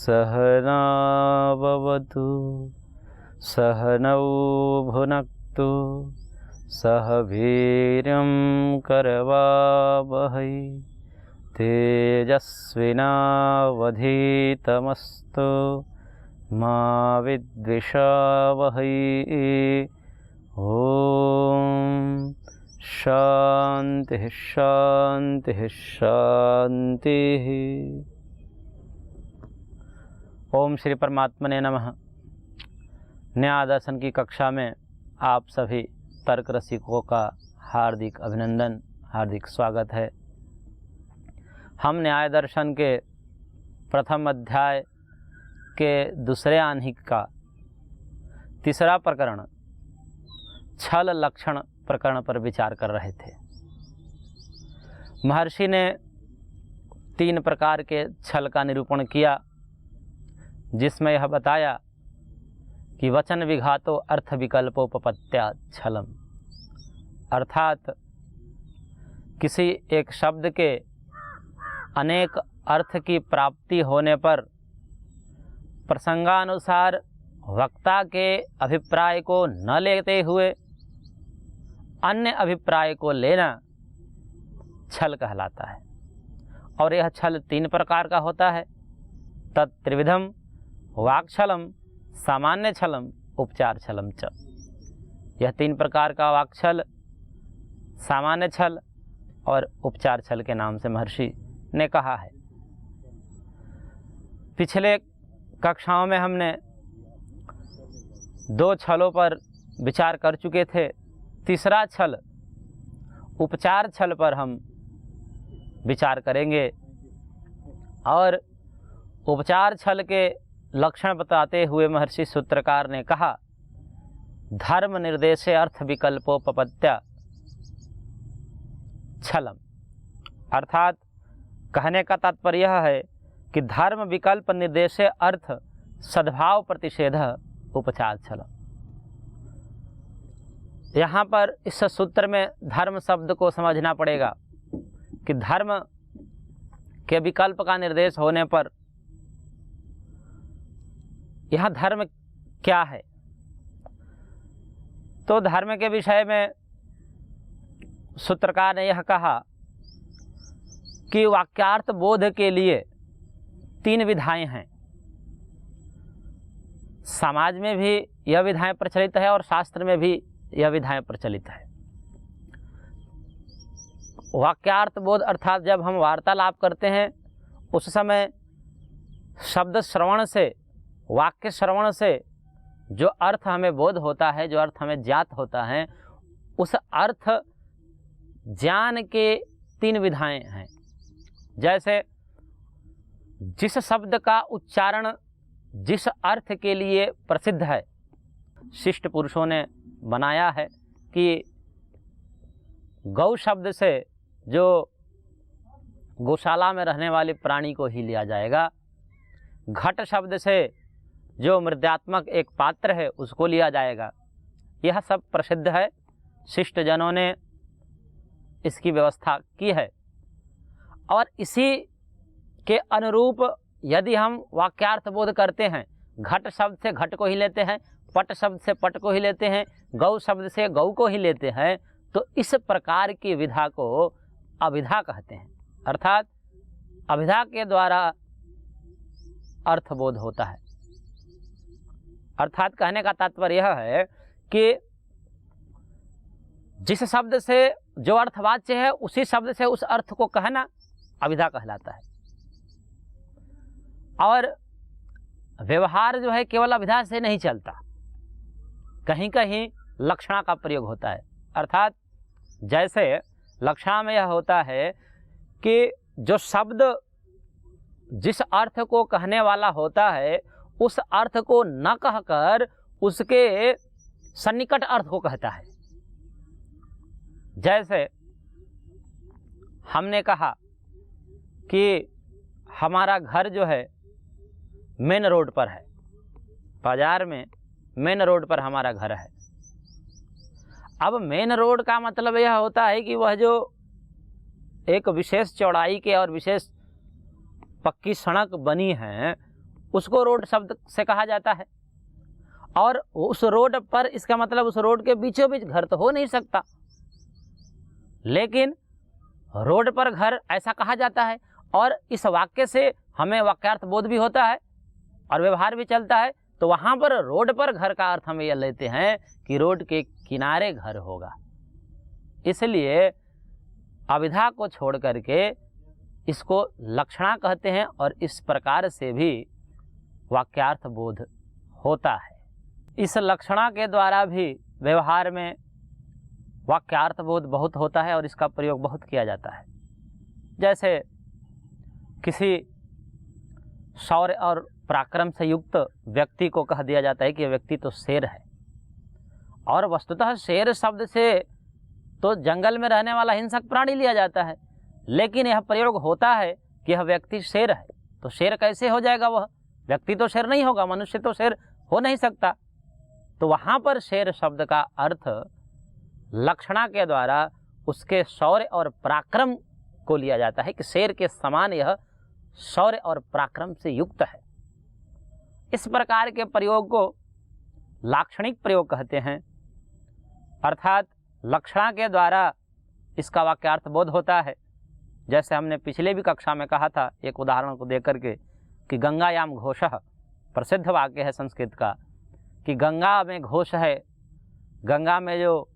सहना भवतु सहनौ भुनक्तु सह वीर्यं करवावहै तेजस्विनावधीतमस्तु मा विद्विषावहै। ओम शांति शांति शांति। ओम श्री परमात्मने नमः। न्याय दर्शन की कक्षा में आप सभी तर्क रसिकों का हार्दिक अभिनंदन, हार्दिक स्वागत है। हम न्याय दर्शन के प्रथम अध्याय के दूसरे आह्निक का तीसरा प्रकरण छल लक्षण प्रकरण पर विचार कर रहे थे। महर्षि ने 3 प्रकार के छल का निरूपण किया, जिसमें यह बताया कि वचन विघातो अर्थ विकल्पोपपत्त्या छलम, अर्थात किसी एक शब्द के अनेक अर्थ की प्राप्ति होने पर प्रसंगानुसार वक्ता के अभिप्राय को न लेते हुए अन्य अभिप्राय को लेना छल कहलाता है। और यह छल 3 प्रकार का होता है। तत्त्रिविधम वाक्छलम, सामान्य छलम, उपचार छलम च। यह 3 प्रकार का वाक्छल, सामान्य छल और उपचार छल के नाम से महर्षि ने कहा है। पिछले कक्षाओं में हमने 2 छलों पर विचार कर चुके थे। तीसरा छल, उपचार छल पर हम विचार करेंगे और उपचार छल के लक्षण बताते हुए महर्षि सूत्रकार ने कहा, धर्म निर्देशे अर्थ विकल्पोपपत्त्या छलम, अर्थात कहने का तात्पर्य यह है कि धर्म विकल्प निर्देशे अर्थ सद्भाव प्रतिषेध उपचार छलम। यहाँ पर इस सूत्र में धर्म शब्द को समझना पड़ेगा कि धर्म के विकल्प का निर्देश होने पर यह धर्म क्या है। तो धर्म के विषय में सूत्रकार ने यह कहा कि वाक्यार्थ बोध के लिए 3 विधाएं हैं। समाज में भी यह विधाएं प्रचलित है और शास्त्र में भी यह विधाएं प्रचलित है। वाक्यार्थ बोध अर्थात जब हम वार्तालाप करते हैं उस समय शब्द श्रवण से, वाक्य श्रवण से जो अर्थ हमें बोध होता है, जो अर्थ हमें ज्ञात होता है, उस अर्थ ज्ञान के 3 विधाएं हैं। जैसे जिस शब्द का उच्चारण जिस अर्थ के लिए प्रसिद्ध है, शिष्ट पुरुषों ने बनाया है कि गौ शब्द से जो गौशाला में रहने वाले प्राणी को ही लिया जाएगा, घट शब्द से जो मृदात्मक एक पात्र है उसको लिया जाएगा। यह सब प्रसिद्ध है, शिष्ट जनों ने इसकी व्यवस्था की है। और इसी के अनुरूप यदि हम वाक्यार्थ बोध करते हैं, घट शब्द से घट को ही लेते हैं, पट शब्द से पट को ही लेते हैं, गौ शब्द से गौ को ही लेते हैं, तो इस प्रकार की विधा को अभिधा कहते हैं। अर्थात अभिधा के द्वारा अर्थबोध होता है। अर्थात कहने का तात्पर्य यह है कि जिस शब्द से जो अर्थवाच्य है उसी शब्द से उस अर्थ को कहना अभिधा कहलाता है। और व्यवहार जो है केवल अभिधा से नहीं चलता, कहीं कहीं लक्षणा का प्रयोग होता है। अर्थात जैसे लक्षणा में यह होता है कि जो शब्द जिस अर्थ को कहने वाला होता है उस अर्थ को न कहकर उसके सन्निकट अर्थ को कहता है। जैसे हमने कहा कि हमारा घर जो है मेन रोड पर है, बाजार में मेन रोड पर हमारा घर है। अब मेन रोड का मतलब यह होता है कि वह जो एक विशेष चौड़ाई के और विशेष पक्की सड़क बनी है उसको रोड शब्द से कहा जाता है। और उस रोड पर, इसका मतलब उस रोड के बीचों बीच घर तो हो नहीं सकता, लेकिन रोड पर घर ऐसा कहा जाता है। और इस वाक्य से हमें वाक्यार्थ बोध भी होता है और व्यवहार भी चलता है। तो वहाँ पर रोड पर घर का अर्थ हम यह लेते हैं कि रोड के किनारे घर होगा। इसलिए अभिधा को छोड़ करके इसको लक्षणा कहते हैं और इस प्रकार से भी वाक्यार्थ बोध होता है। इस लक्षणा के द्वारा भी व्यवहार में वाक्यार्थ बोध बहुत होता है और इसका प्रयोग बहुत किया जाता है। जैसे किसी शौर्य और पराक्रम से युक्त व्यक्ति को कह दिया जाता है कि यह व्यक्ति तो शेर है, और वस्तुतः शेर शब्द से तो जंगल में रहने वाला हिंसक प्राणी लिया जाता है, लेकिन यह प्रयोग होता है कि यह व्यक्ति शेर है। तो शेर कैसे हो जाएगा? वह व्यक्ति तो शेर नहीं होगा, मनुष्य तो शेर हो नहीं सकता। तो वहाँ पर शेर शब्द का अर्थ लक्षणा के द्वारा उसके शौर्य और पराक्रम को लिया जाता है कि शेर के समान यह शौर्य और पराक्रम से युक्त है। इस प्रकार के प्रयोग को लाक्षणिक प्रयोग कहते हैं, अर्थात लक्षणा के द्वारा इसका वाक्यार्थ बोध होता है। जैसे हमने पिछले भी कक्षा में कहा था, एक उदाहरण को देकर के, कि गंगायाम घोषः, प्रसिद्ध वाक्य है संस्कृत का, कि गंगा में घोष है। गंगा में जो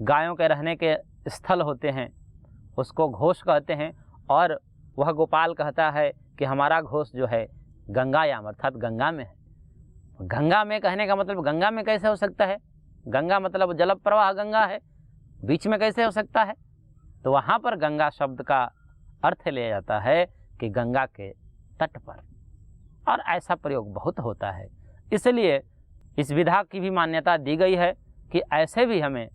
गायों के रहने के स्थल होते हैं उसको घोष कहते हैं, और वह गोपाल कहता है कि हमारा घोष जो है गंगायाम अर्थात गंगा में है। गंगा में कहने का मतलब गंगा में कैसे हो सकता है? गंगा मतलब जल प्रवाह गंगा है, बीच में कैसे हो सकता है? तो वहाँ पर गंगा शब्द का अर्थ लिया जाता है कि गंगा के तट पर, और ऐसा प्रयोग बहुत होता है। इसलिए इस विधा की भी मान्यता दी गई है कि ऐसे भी हमें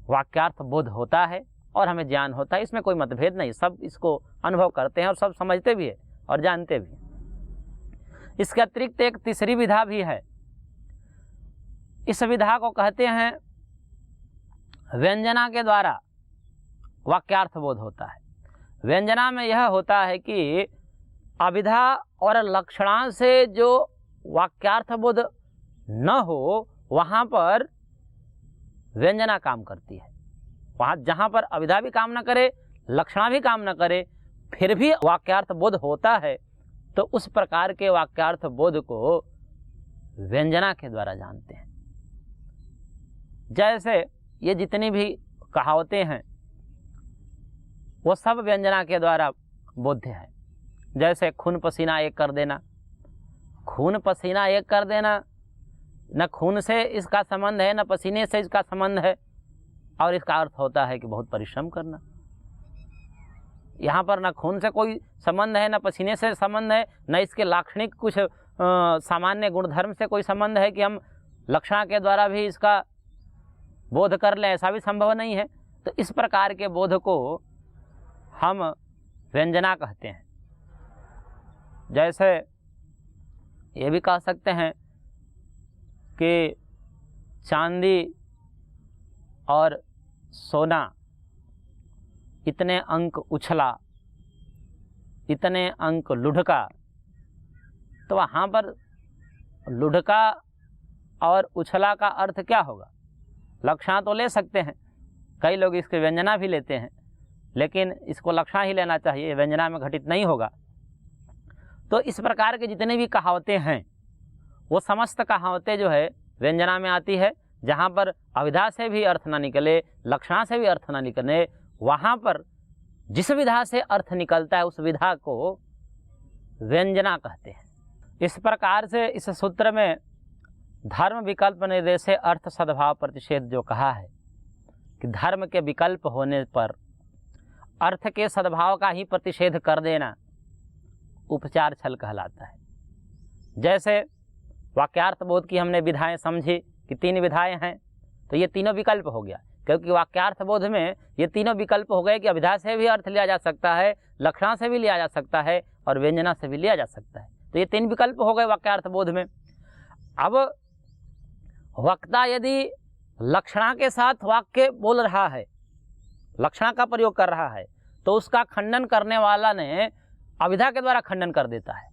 वाक्यार्थ बोध होता है और हमें ज्ञान होता है। इसमें कोई मतभेद नहीं, सब इसको अनुभव करते हैं और सब समझते भी है और जानते भी हैं। इसके अतिरिक्त एक तीसरी विधा भी है। इस विधा को कहते हैं व्यंजना के द्वारा वाक्यार्थ बोध होता है। व्यंजना में यह होता है कि अभिधा और लक्षणा से जो वाक्यार्थ बोध न हो वहाँ पर व्यंजना काम करती है। वहाँ जहाँ पर अभिधा भी काम न करे, लक्षणा भी काम न करे, फिर भी वाक्यार्थ बोध होता है, तो उस प्रकार के वाक्यार्थ बोध को व्यंजना के द्वारा जानते हैं। जैसे ये जितनी भी कहावतें हैं वो सब व्यंजना के द्वारा बोध्य है। जैसे खून पसीना एक कर देना, खून पसीना एक कर देना, न खून से इसका संबंध है न पसीने से इसका संबंध है, और इसका अर्थ होता है कि बहुत परिश्रम करना। यहाँ पर न खून से कोई संबंध है, न पसीने से संबंध है, न इसके लाक्षणिक कुछ सामान्य गुणधर्म से कोई संबंध है कि हम लक्षणा के द्वारा भी इसका बोध कर लें, ऐसा भी संभव नहीं है। तो इस प्रकार के बोध को हम व्यंजना कहते हैं। जैसे ये भी कह सकते हैं कि चांदी और सोना इतने अंक उछला, इतने अंक लुढ़का। तो वहाँ पर लुढ़का और उछला का अर्थ क्या होगा? लक्षणा तो ले सकते हैं, कई लोग इसके व्यंजना भी लेते हैं, लेकिन इसको लक्षणा ही लेना चाहिए, व्यंजना में घटित नहीं होगा। तो इस प्रकार के जितने भी कहावतें हैं वो समस्त कहावतें जो है व्यंजना में आती है। जहाँ पर अभिधा से भी अर्थ ना निकले, लक्षणा से भी अर्थ ना निकले, वहाँ पर जिस विधा से अर्थ निकलता है उस विधा को व्यंजना कहते हैं। इस प्रकार से इस सूत्र में धर्म विकल्प निर्देशे अर्थ सद्भाव प्रतिषेध जो कहा है कि धर्म के विकल्प होने पर अर्थ के सद्भाव का ही प्रतिषेध कर देना उपचार छल कहलाता है। जैसे वाक्यार्थ बोध की हमने विधाएं समझी कि 3 विधाएं हैं, तो ये तीनों विकल्प हो गया, क्योंकि वाक्यार्थ बोध में ये तीनों विकल्प हो गए कि अभिधा से भी अर्थ लिया जा सकता है, लक्षणा से भी लिया जा सकता है और व्यंजना से भी लिया जा सकता है। तो ये 3 विकल्प हो गए वाक्यार्थ बोध में। अब वक्ता यदि लक्षणा के साथ वाक्य बोल रहा है, लक्षणा का प्रयोग कर रहा है, तो उसका खंडन करने वाला ने अभिधा के द्वारा खंडन कर देता है।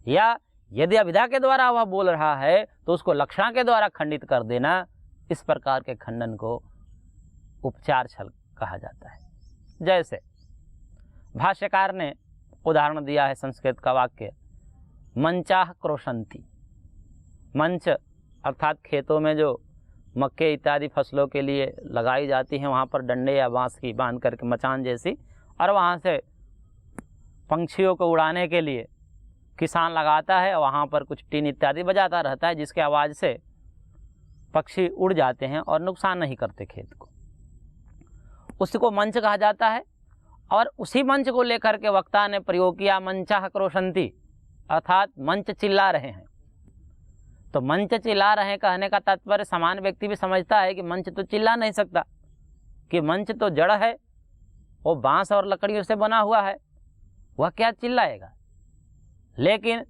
या यदि अभिधा के द्वारा वह बोल रहा है तो उसको लक्षणा के द्वारा खंडित कर देना, इस प्रकार के खंडन को उपचार छल कहा जाता है। जैसे भाष्यकार ने उदाहरण दिया है संस्कृत का वाक्य, मंचाह क्रोशंती। मंच अर्थात खेतों में जो मक्के इत्यादि फसलों के लिए लगाई जाती हैं, वहाँ पर डंडे या बांस की बांध करके मचान जैसी, और वहाँ से पंछियों को उड़ाने के लिए किसान लगाता है, वहाँ पर कुछ टीन इत्यादि बजाता रहता है जिसके आवाज़ से पक्षी उड़ जाते हैं और नुकसान नहीं करते खेत को, उसको मंच कहा जाता है। और उसी मंच को लेकर के वक्ता ने प्रयोग किया मंचाह क्रोशंती, अर्थात मंच चिल्ला रहे हैं। तो मंच चिल्ला रहे हैं कहने का तात्पर्य समान व्यक्ति भी समझता है कि मंच तो चिल्ला नहीं सकता, कि मंच तो जड़ है, वो बांस और लकड़ियों से बना हुआ है, वह क्या चिल्लाएगा। लेकिन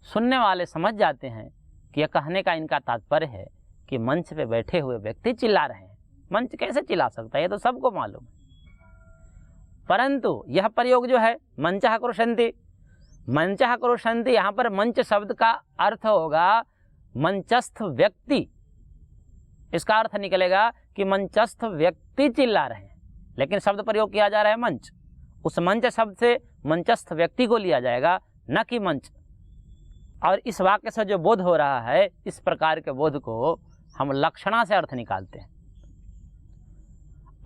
सुनने वाले समझ जाते हैं कि यह कहने का इनका तात्पर्य है कि मंच पे बैठे हुए व्यक्ति चिल्ला रहे हैं। मंच कैसे चिल्ला सकता है, ये तो सबको मालूम है। परंतु यह प्रयोग जो है मंचः क्रोशंती, मंचः क्रोशंती, यहाँ पर मंच शब्द का अर्थ होगा मंचस्थ व्यक्ति। इसका अर्थ निकलेगा कि मंचस्थ व्यक्ति चिल्ला रहे हैं, लेकिन शब्द प्रयोग किया जा रहा है मंच। उस मंच शब्द से मंचस्थ व्यक्ति को लिया जाएगा, न कि मंच। और इस वाक्य से जो बोध हो रहा है, इस प्रकार के बोध को हम लक्षणा से अर्थ निकालते हैं।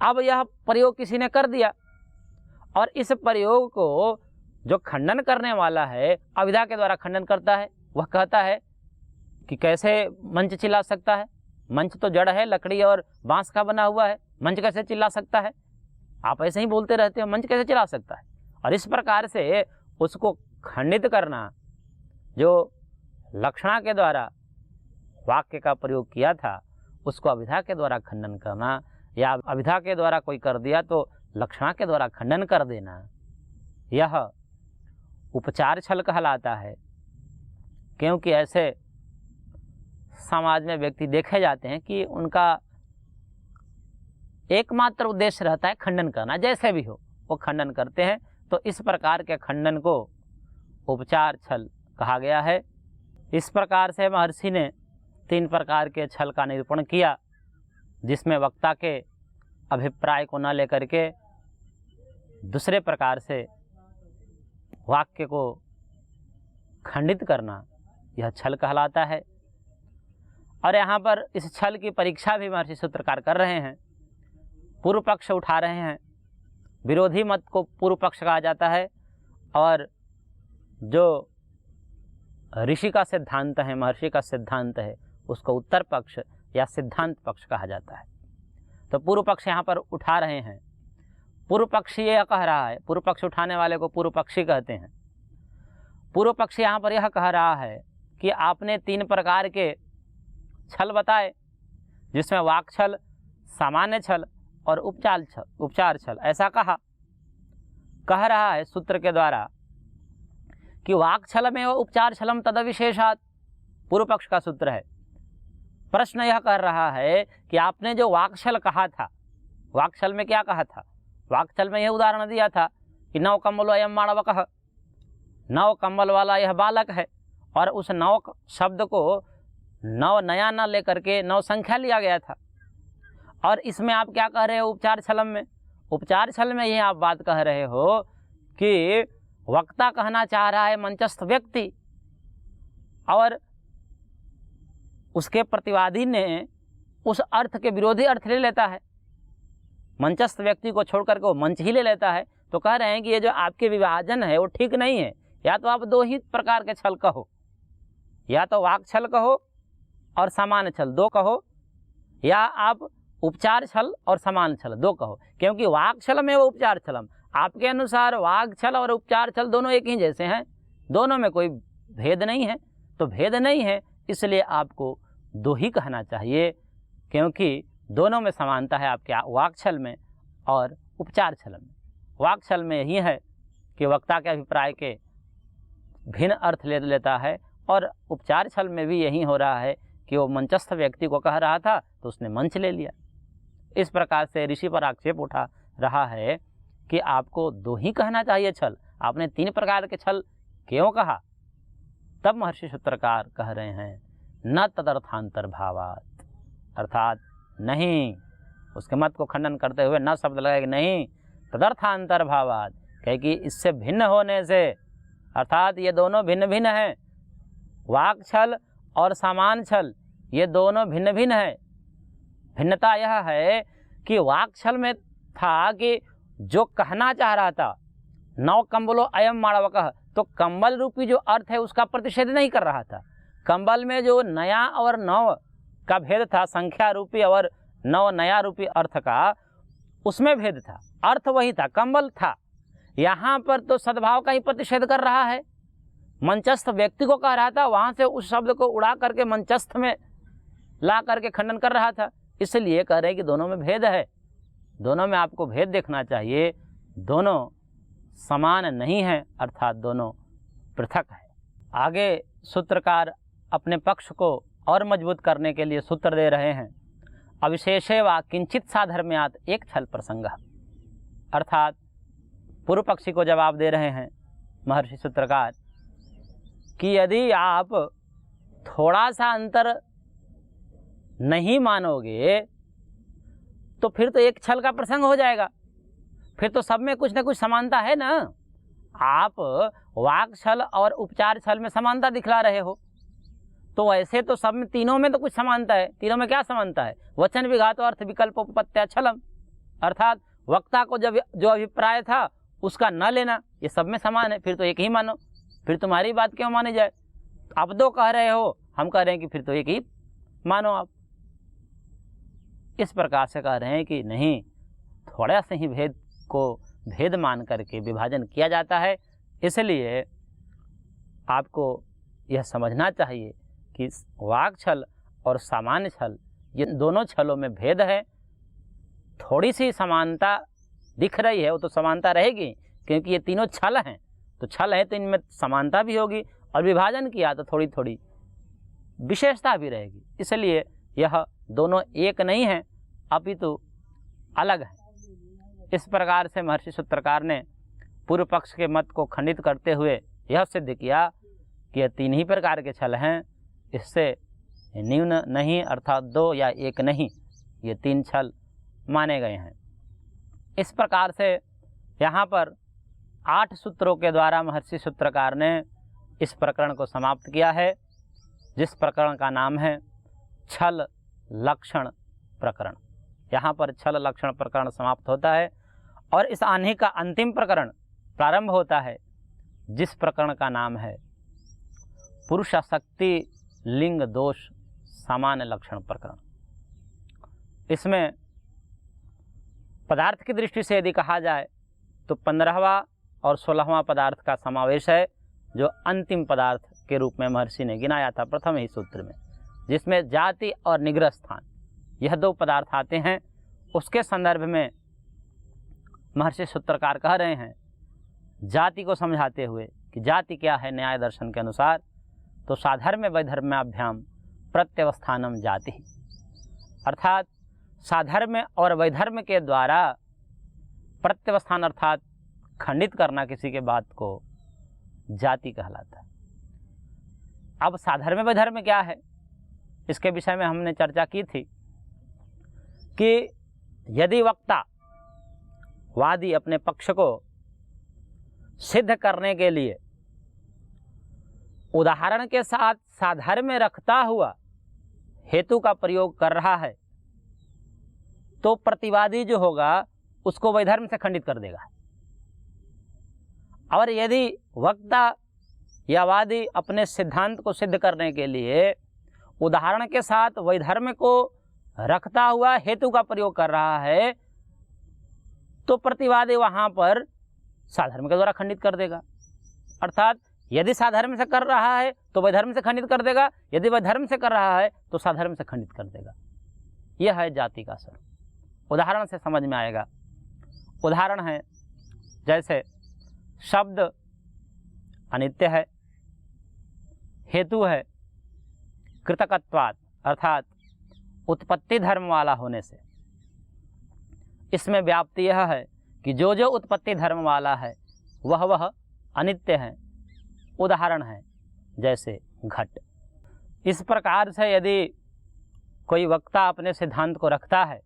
अब यह प्रयोग किसी ने कर दिया और इस प्रयोग को जो खंडन करने वाला है अभिधा के द्वारा खंडन करता है। वह कहता है कि कैसे मंच चिल्ला सकता है, मंच तो जड़ है, लकड़ी और बांस का बना हुआ है, मंच कैसे चिल्ला सकता है, आप ऐसे ही बोलते रहते हो, मंच कैसे चिल्ला सकता है। और इस प्रकार से उसको खंडित करना, जो लक्षणा के द्वारा वाक्य का प्रयोग किया था उसको अभिधा के द्वारा खंडन करना, या अभिधा के द्वारा कोई कर दिया तो लक्षणा के द्वारा खंडन कर देना, यह उपचार छल कहलाता है। क्योंकि ऐसे समाज में व्यक्ति देखे जाते हैं कि उनका एकमात्र उद्देश्य रहता है खंडन करना, जैसे भी हो वो खंडन करते हैं। तो इस प्रकार के खंडन को उपचार छल कहा गया है। इस प्रकार से महर्षि ने 3 प्रकार के छल का निरूपण किया, जिसमें वक्ता के अभिप्राय को न लेकर के दूसरे प्रकार से वाक्य को खंडित करना, यह छल कहलाता है। और यहाँ पर इस छल की परीक्षा भी महर्षि सूत्रकार कर रहे हैं, पूर्व पक्ष उठा रहे हैं। विरोधी मत को पूर्व पक्ष कहा जाता है और जो ऋषि का सिद्धांत है, महर्षि का सिद्धांत है, उसको उत्तर पक्ष या सिद्धांत पक्ष कहा जाता है। तो पूर्व पक्ष यहाँ पर उठा रहे हैं। पूर्व पक्षी यह कह रहा है, पूर्व पक्ष उठाने वाले को पूर्व पक्षी कहते हैं। पूर्व पक्षी यहाँ पर यह कह रहा है कि आपने 3 प्रकार के छल बताए, जिसमें वाक छल, सामान्य छल और उपचार छल। ऐसा कह रहा है सूत्र के द्वारा कि वाक छल में उपचार छलम तद विशेषात, पूर्व पक्ष का सूत्र है। प्रश्न यह कर रहा है कि आपने जो वाकछल कहा था, वाकछल में क्या कहा था? वाकछल में यह उदाहरण दिया था कि नव कम्बलो अयम माणवकः, नव कम्बल वाला यह बालक है, और उस नव शब्द को नव नया न लेकर के नव संख्या लिया गया था। और इसमें आप क्या कह रहे हो उपचार छलम में? उपचार छल में ये आप बात कह रहे हो कि वक्ता कहना चाह रहा है मंचस्थ व्यक्ति, और उसके प्रतिवादी ने उस अर्थ के विरोधी अर्थ ले लेता है, मंचस्थ व्यक्ति को छोड़ करके वो मंच ही ले लेता है। तो कह रहे हैं कि ये जो आपके विभाजन है वो ठीक नहीं है। या तो आप 2 ही प्रकार के छल कहो, या तो वाक छल कहो और सामान्य छल 2 कहो, या आप उपचार छल और समान छल 2 कहो। क्योंकि वाक छल में वो उपचार छलम, आपके अनुसार वाक छल और उपचार छल दोनों एक ही जैसे हैं, दोनों में कोई भेद नहीं है। तो भेद नहीं है, इसलिए आपको 2 ही कहना चाहिए, क्योंकि दोनों में समानता है आपके वाक छल में और उपचार छल में। वाक छल में यही है कि वक्ता के अभिप्राय के भिन्न अर्थ ले लेता है, और उपचार छल में भी यही हो रहा है कि वो मंचस्थ व्यक्ति को कह रहा था तो उसने मंच ले लिया। इस प्रकार से ऋषि पर आक्षेप उठा रहा है कि आपको 2 ही कहना चाहिए छल, आपने 3 प्रकार के छल क्यों कहा? तब महर्षि सूत्रकार कह रहे हैं न तदर्थांतर भावात, अर्थात नहीं, उसके मत को खंडन करते हुए न शब्द लगाए कि नहीं तदर्थांतर भावात, कहे कि इससे भिन्न होने से, अर्थात ये दोनों भिन्न भिन्न हैं, वाक छल और सामान छल ये दोनों भिन्न भिन्न है। भिन्नता यह है कि वाक छल में था कि जो कहना चाह रहा था नौ कंबलो अयम माणवकः, तो कंबल रूपी जो अर्थ है उसका प्रतिषेध नहीं कर रहा था। कंबल में जो नया और नौ का भेद था, संख्या रूपी और नौ नया रूपी अर्थ का, उसमें भेद था, अर्थ वही था, कंबल था। यहाँ पर तो सद्भाव का ही प्रतिषेध कर रहा है, मंचस्थ व्यक्ति को कह रहा था, वहाँ से उस शब्द को उड़ा करके मंचस्थ में ला करके खंडन कर रहा था। इसलिए कह रहे हैं कि दोनों में भेद है, दोनों में आपको भेद देखना चाहिए, दोनों समान नहीं है, अर्थात दोनों पृथक है। आगे सूत्रकार अपने पक्ष को और मजबूत करने के लिए सूत्र दे रहे हैं, अविशेषे वा किंचित साधर्म्यात् एक छल प्रसंग, अर्थात पूर्व पक्षी को जवाब दे रहे हैं महर्षि सूत्रकार कि यदि आप थोड़ा सा अंतर नहीं मानोगे तो फिर तो एक छल का प्रसंग हो जाएगा, फिर तो सब में कुछ न कुछ समानता है ना। आप वाक छल और उपचार छल में समानता दिखला रहे हो, तो ऐसे तो सब में, तीनों में तो कुछ समानता है। तीनों में क्या समानता है? वचन विघातो अर्थ विकल्पोपपत्त्या छलम, अर्थात वक्ता को जब जो अभिप्राय था उसका न लेना, ये सब में समान है। फिर तो एक ही मानो, फिर तुम्हारी बात क्यों मानी जाए? आप दो कह रहे हो, हम कह रहे हैं कि फिर तो एक ही मानो आप। इस प्रकार से कह रहे हैं कि नहीं, थोड़ा से ही भेद को भेद मान करके विभाजन किया जाता है। इसलिए आपको यह समझना चाहिए कि वाक छल और सामान्य छल ये दोनों छलों में भेद है। थोड़ी सी समानता दिख रही है, वो तो समानता रहेगी क्योंकि ये तीनों छल हैं, तो छल है तो इनमें समानता भी होगी, और विभाजन किया तो थोड़ी थोड़ी विशेषता भी रहेगी। इसलिए यह दोनों एक नहीं है, अपितु अलग है। इस प्रकार से महर्षि सूत्रकार ने पूर्व पक्ष के मत को खंडित करते हुए यह सिद्ध किया कि यह तीन ही प्रकार के छल हैं, इससे न्यून नहीं, अर्थात दो या एक नहीं, ये तीन छल माने गए हैं। इस प्रकार से यहाँ पर 8 सूत्रों के द्वारा महर्षि सूत्रकार ने इस प्रकरण को समाप्त किया है, जिस प्रकरण का नाम है छल लक्षण प्रकरण। यहाँ पर छल लक्षण प्रकरण समाप्त होता है और इस आन्ही का अंतिम प्रकरण प्रारंभ होता है, जिस प्रकरण का नाम है पुरुषाशक्ति लिंग दोष सामान्य लक्षण प्रकरण। इसमें पदार्थ की दृष्टि से यदि कहा जाए तो 15वां और 16वां पदार्थ का समावेश है, जो अंतिम पदार्थ के रूप में महर्षि ने गिनाया था प्रथम ही सूत्र में, जिसमें जाति और निग्रह स्थान यह 2 पदार्थ आते हैं। उसके संदर्भ में महर्षि सूत्रकार कह रहे हैं जाति को समझाते हुए कि जाति क्या है न्याय दर्शन के अनुसार, तो साधर्म्य वैधर्म्याभ्याम प्रत्यवस्थानम जाति, अर्थात साधर्म्य और वैधर्म्य के द्वारा प्रत्यवस्थान अर्थात खंडित करना किसी के बात को जाति कहलाता है। अब साधर्म्य वैधर्म्य क्या है, इसके विषय में हमने चर्चा की थी कि यदि वक्ता वादी अपने पक्ष को सिद्ध करने के लिए उदाहरण के साथ साधर्म्य रखता हुआ हेतु का प्रयोग कर रहा है, तो प्रतिवादी जो होगा उसको वैधर्म से खंडित कर देगा। और यदि वक्ता या वादी अपने सिद्धांत को सिद्ध करने के लिए उदाहरण के साथ वैधर्म को रखता हुआ हेतु का प्रयोग कर रहा है, तो प्रतिवादी वहाँ पर साधर्म के द्वारा खंडित कर देगा। अर्थात यदि साधर्म से कर रहा है तो वैधर्म से खंडित कर देगा, यदि वैधर्म से कर रहा है तो साधर्म से खंडित कर देगा। यह है जाति का स्वरूप। उदाहरण से समझ में आएगा। उदाहरण है जैसे शब्द अनित्य है, हेतु है कृतकत्वात् अर्थात उत्पत्ति धर्म वाला होने से। इसमें व्याप्ति यह है कि जो जो उत्पत्ति धर्म वाला है वह अनित्य है। उदाहरण है जैसे घट। इस प्रकार से यदि कोई वक्ता अपने सिद्धांत को रखता है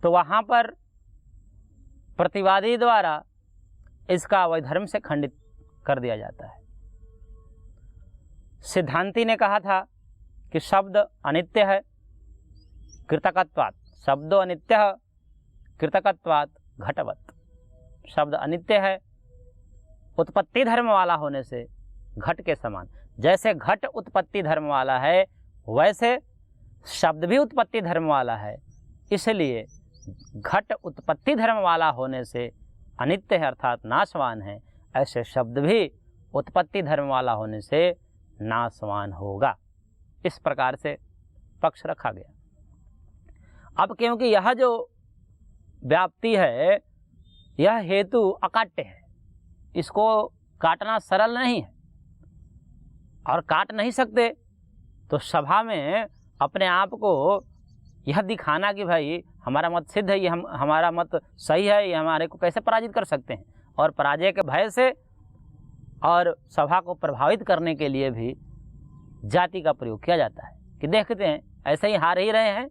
तो वहाँ पर प्रतिवादी द्वारा इसका वैधर्म से खंडित कर दिया जाता है। सिद्धांती ने कहा था कि शब्द अनित्य है कृतकत्वात्, शब्दो अनित्य कृतकत्वात् घटवत्। शब्द अनित्य है उत्पत्ति धर्म वाला होने से घट के समान। जैसे घट उत्पत्ति धर्म वाला है वैसे शब्द भी उत्पत्ति धर्म वाला है, इसलिए घट उत्पत्ति धर्म वाला होने से अनित्य है अर्थात नाशवान है, ऐसे शब्द भी उत्पत्ति धर्म वाला होने से नाशवान होगा। इस प्रकार से पक्ष रखा गया। अब क्योंकि यह जो व्याप्ति है यह हेतु अकाट्य है, इसको काटना सरल नहीं है और काट नहीं सकते, तो सभा में अपने आप को यह दिखाना कि भाई हमारा मत सिद्ध है, ये हमारा मत सही है, ये हमारे को कैसे पराजित कर सकते हैं, और पराजय के भय से और सभा को प्रभावित करने के लिए भी जाति का प्रयोग किया जाता है कि देखते हैं ऐसे ही हार ही रहे हैं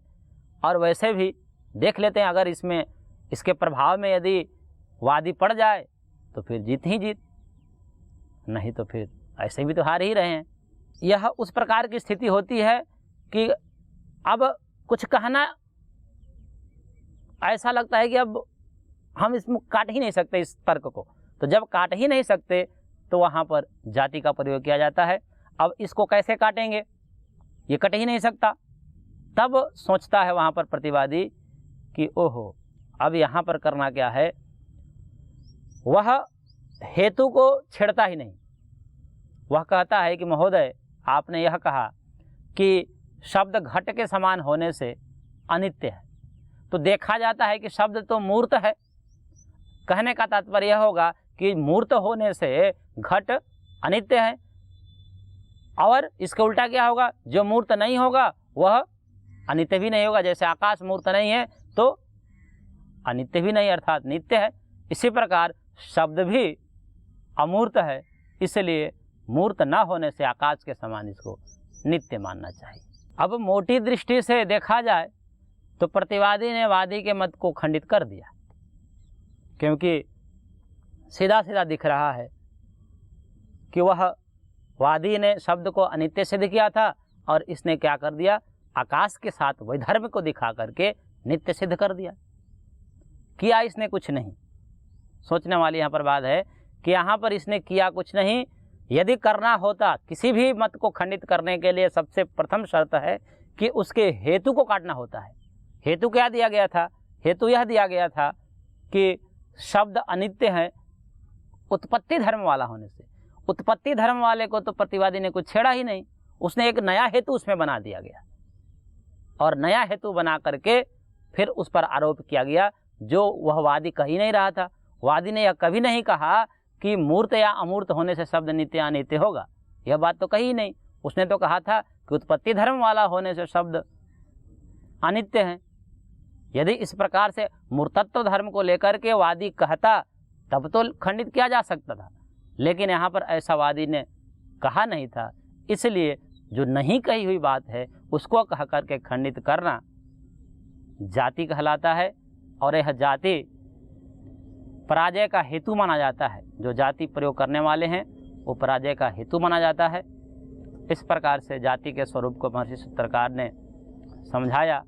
और वैसे भी देख लेते हैं, अगर इसमें इसके प्रभाव में यदि वादी पड़ जाए तो फिर जीत ही जीत, नहीं तो फिर ऐसे भी तो हार ही रहे हैं। यह उस प्रकार की स्थिति होती है कि अब कुछ कहना ऐसा लगता है कि अब हम इसमें काट ही नहीं सकते इस तर्क को, तो जब काट ही नहीं सकते तो वहाँ पर जाति का प्रयोग किया जाता है। अब इसको कैसे काटेंगे, ये कट ही नहीं सकता, तब सोचता है वहाँ पर प्रतिवादी कि ओहो अब यहाँ पर करना क्या है, वह हेतु को छेड़ता ही नहीं, वह कहता है कि महोदय आपने यह कहा कि शब्द घट के समान होने से अनित्य है, तो देखा जाता है कि शब्द तो मूर्त है। कहने का तात्पर्य यह होगा कि मूर्त होने से घट अनित्य है, और इसका उल्टा क्या होगा, जो मूर्त नहीं होगा वह अनित्य भी नहीं होगा। जैसे आकाश मूर्त नहीं है तो अनित्य भी नहीं अर्थात नित्य है, इसी प्रकार शब्द भी अमूर्त है, इसलिए मूर्त न होने से आकाश के समान इसको नित्य मानना चाहिए। अब मोटी दृष्टि से देखा जाए तो प्रतिवादी ने वादी के मत को खंडित कर दिया, क्योंकि सीधा सीधा दिख रहा है कि वह वादी ने शब्द को अनित्य सिद्ध किया था और इसने क्या कर दिया, आकाश के साथ वैधर्म को दिखा करके नित्य सिद्ध कर दिया। किया इसने कुछ नहीं। सोचने वाली यहाँ पर बात है कि यहाँ पर इसने किया कुछ नहीं। यदि करना होता किसी भी मत को खंडित करने के लिए सबसे प्रथम शर्त है कि उसके हेतु को काटना होता है। हेतु क्या दिया गया था, हेतु यह दिया गया था कि शब्द अनित्य है उत्पत्ति धर्म वाला होने से। उत्पत्ति धर्म वाले को तो प्रतिवादी ने कुछ छेड़ा ही नहीं, उसने एक नया हेतु उसमें बना दिया गया और नया हेतु बना करके फिर उस पर आरोप किया गया जो वह वादी कह ही नहीं रहा था। वादी ने यह कभी नहीं कहा कि मूर्त या अमूर्त होने से शब्द नित्य अनित्य होगा, यह बात तो कही ही नहीं। उसने तो कहा था कि उत्पत्ति धर्म वाला होने से शब्द अनित्य है। यदि इस प्रकार से मूर्तत्व धर्म को लेकर के वादी कहता तब तो खंडित किया जा सकता था, लेकिन यहाँ पर ऐसा वादी ने कहा नहीं था, इसलिए जो नहीं कही हुई बात है उसको कह करके खंडित करना जाति कहलाता है और यह जाति पराजय का हेतु माना जाता है। जो जाति प्रयोग करने वाले हैं वो पराजय का हेतु माना जाता है। इस प्रकार से जाति के स्वरूप को महर्षि सूत्रकार ने समझाया।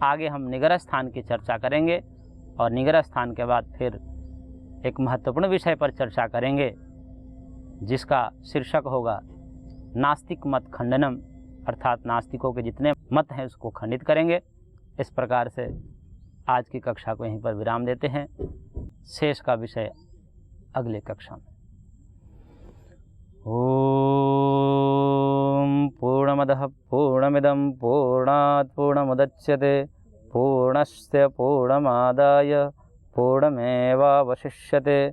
आगे हम निग्रह स्थान की चर्चा करेंगे और निग्रह स्थान के बाद फिर एक महत्वपूर्ण विषय पर चर्चा करेंगे जिसका शीर्षक होगा नास्तिक मत खंडनम, अर्थात नास्तिकों के जितने मत हैं उसको खंडित करेंगे। इस प्रकार से आज की कक्षा को यहीं पर विराम देते हैं। शेष का विषय अगले कक्षा में। ओम पूर्णमदः पूर्णमिदं पूर्णात् पूर्णमुदच्यते पूर्णस्य पूर्णमादाय पूर्णमेवावशिष्यते।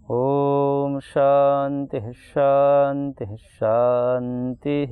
ओम शांति शांति शांति।